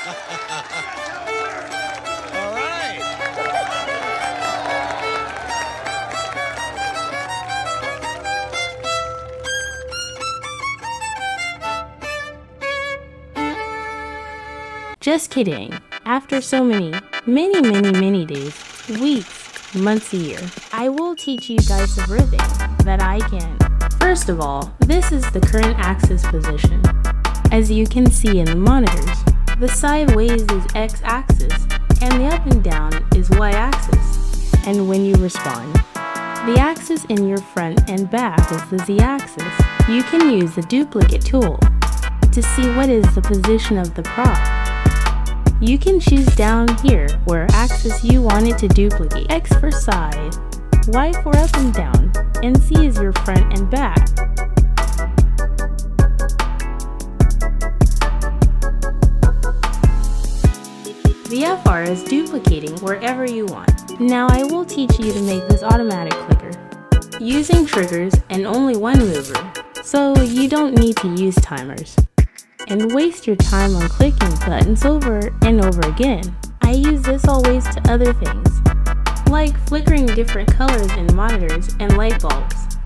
All right. Just kidding. After so many days, weeks, months, a year, I will teach you guys everything that I can. First of all, this is the current axis position. As you can see in the monitors, the sideways is x-axis and the up and down is y-axis. And when you respond, the axis in your front and back is the z-axis. You can use the duplicate tool to see what is the position of the prop. You can choose down here where axis you want it to duplicate. X for side, Y for up and down, and Z is your front and back. The FR is duplicating wherever you want. Now I will teach you to make this automatic clicker using triggers and only one mover, so you don't need to use timers and waste your time on clicking buttons over and over again. I use this always to other things, like flickering different colors in monitors and light bulbs,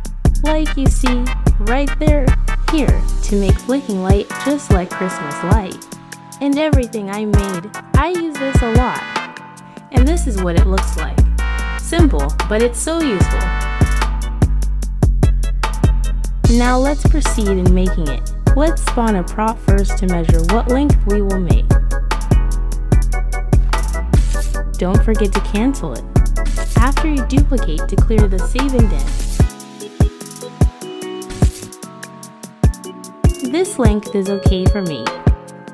like you see right there, here, to make flicking light just like Christmas light. And everything I made, I use this a lot. And this is what it looks like. Simple, but it's so useful. Now let's proceed in making it. Let's spawn a prop first to measure what length we will make. Don't forget to cancel it after you duplicate to clear the save indent. This length is okay for me.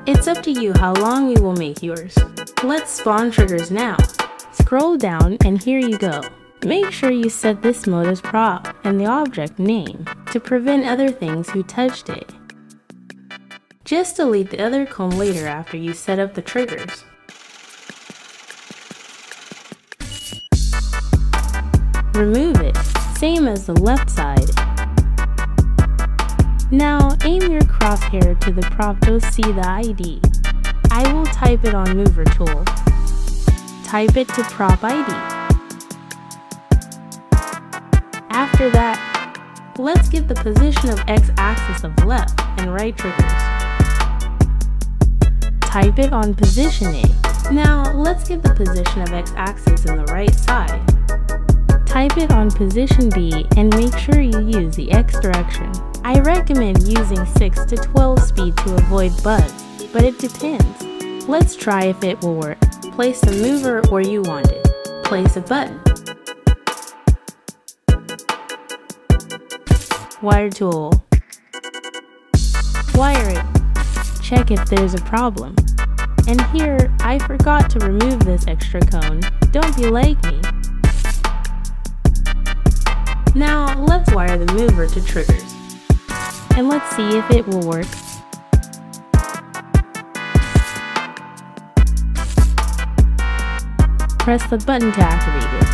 It's up to you how long you will make yours. Let's spawn triggers now. Scroll down and here you go. Make sure you set this mode as prop and the object name to prevent other things who touched it. Just delete the other comb later after you set up the triggers. Remove it, same as the left side. Now aim your crosshair to the prop to see the ID. I will type it on mover tool. Type it to prop ID. After that, let's get the position of x-axis of left and right triggers. Type it on position A. Now let's get the position of x-axis in the right side. Type it on position B and make sure you use the X direction. I recommend using 6 to 12 speed to avoid bugs, but it depends. Let's try if it will work. Place the mover where you want it. Place a button. Wire tool. Wire it. Check if there's a problem. And here, I forgot to remove this extra cone. Don't be like me. Now, let's wire the mover to triggers. And let's see if it will work. Press the button to activate it.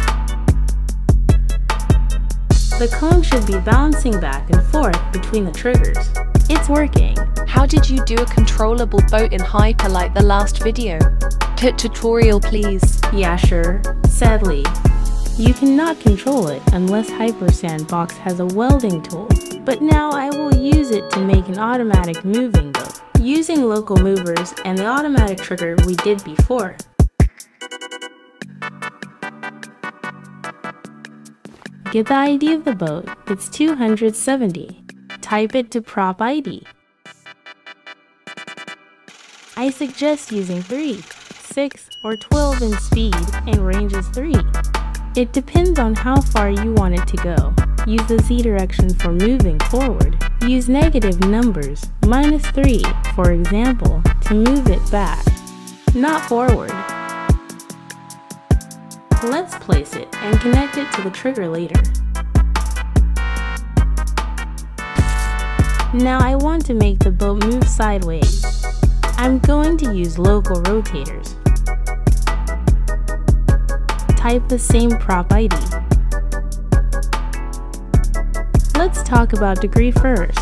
The cone should be bouncing back and forth between the triggers. It's working. How did you do a controllable boat in Hyper like the last video? Tutorial please. Yeah, sure. Sadly, you cannot control it unless Hypper Sandbox has a welding tool. But now I will use it to make an automatic moving boat, using local movers and the automatic trigger we did before. Get the ID of the boat. It's 270. Type it to prop ID. I suggest using 3, 6, or 12 in speed and range is 3. It depends on how far you want it to go. Use the Z direction for moving forward. Use negative numbers, -3, for example, to move it back, not forward. Let's place it and connect it to the trigger later. Now I want to make the boat move sideways. I'm going to use local rotators. Type the same prop ID. Let's talk about degree first,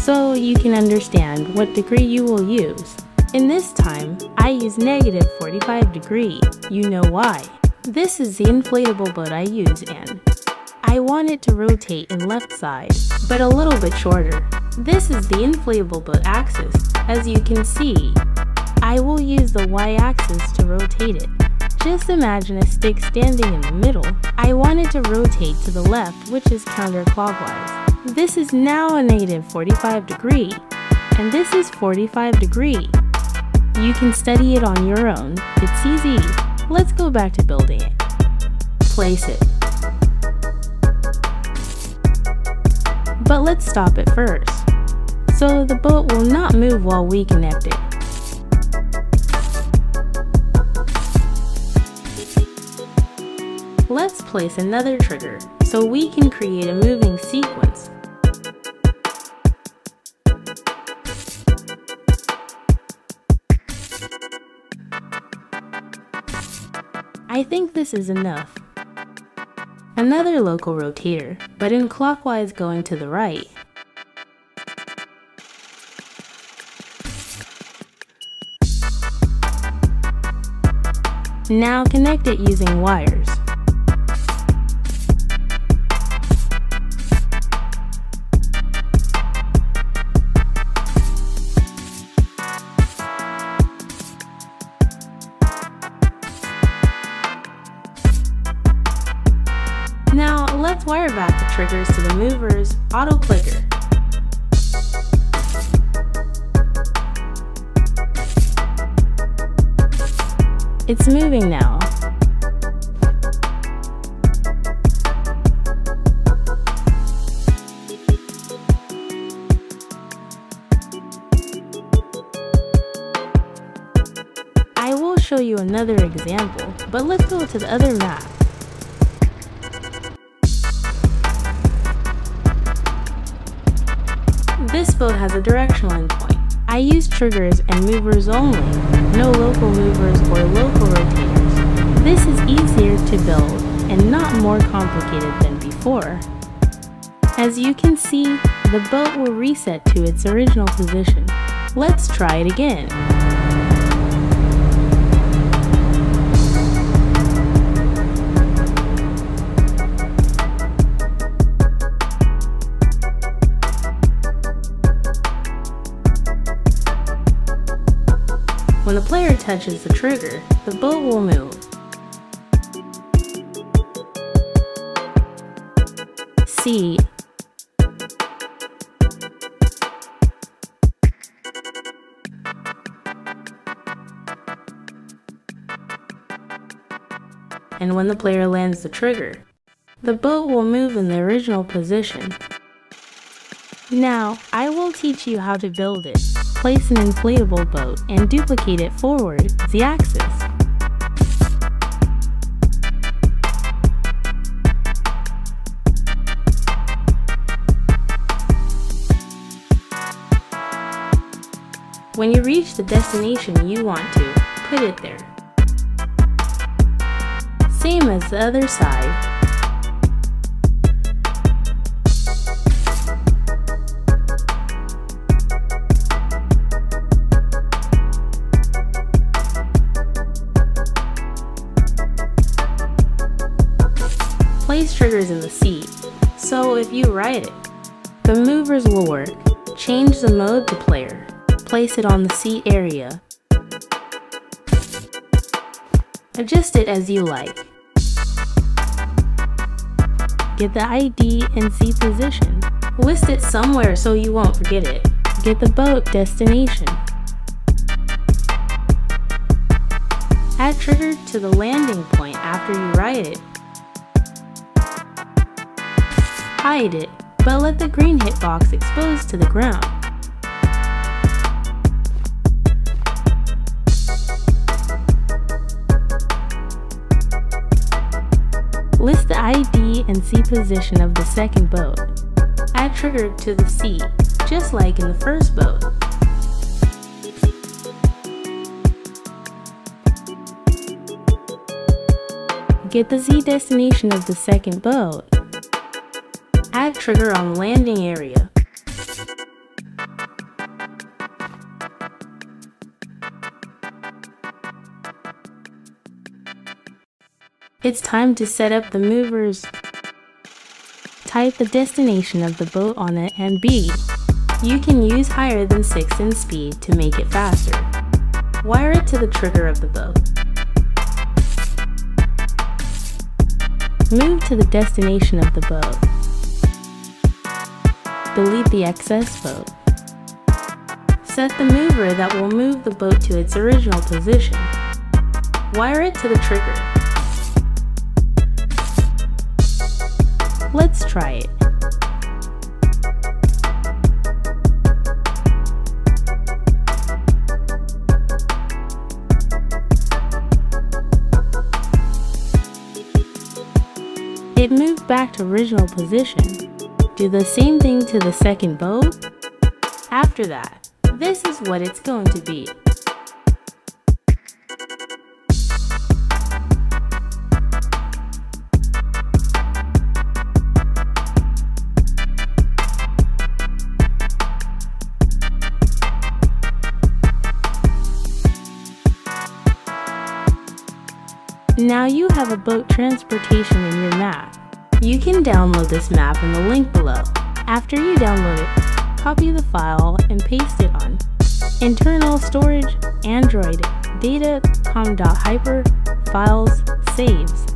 so you can understand what degree you will use. In this time, I use negative 45 degree. You know why. This is the inflatable boat I use and I want it to rotate in left side, but a little bit shorter. This is the inflatable boat axis. As you can see, I will use the y-axis to rotate it. Just imagine a stick standing in the middle. I want it to rotate to the left, which is counterclockwise. This is now a negative 45 degree, and this is 45 degree. You can study it on your own. It's easy. Let's go back to building it. Place it. But let's stop it first, so the boat will not move while we connect it. Let's place another trigger so we can create a moving sequence. I think this is enough. Another local rotator, but in clockwise going to the right. Now connect it using wires. Now let's wire back the triggers to the mover's auto clicker. It's moving now. I will show you another example, but let's go to the other map. This boat has a directional endpoint. I use triggers and movers only, no local movers or local rotators. This is easier to build and not more complicated than before. As you can see, the boat will reset to its original position. Let's try it again. When the player touches the trigger, the boat will move. See. And when the player lands the trigger, the boat will move in the original position. Now, I will teach you how to build it. Place an inflatable boat and duplicate it forward the axis. When you reach the destination you want to, put it there. Same as the other side. Place triggers in the seat, so if you ride it, the movers will work. Change the mode to player. Place it on the seat area. Adjust it as you like. Get the ID and seat position. List it somewhere so you won't forget it. Get the boat destination. Add trigger to the landing point after you ride it. Hide it, but let the green hitbox exposed to the ground. List the ID and seat position of the second boat. Add trigger to the seat, just like in the first boat. Get the Z destination of the second boat. Add trigger on landing area. It's time to set up the movers. Type the destination of the boat on it and B. You can use higher than 6 in speed to make it faster. Wire it to the trigger of the boat. Move to the destination of the boat. Delete the excess boat. Set the mover that will move the boat to its original position. Wire it to the trigger. Let's try it. It moved back to original position. Do the same thing to the second boat. After that, this is what it's going to be. Now you have a boat transportation in your map. You can download this map in the link below. After you download it, copy the file and paste it on internal storage, Android, data.com.hyper, files, saves.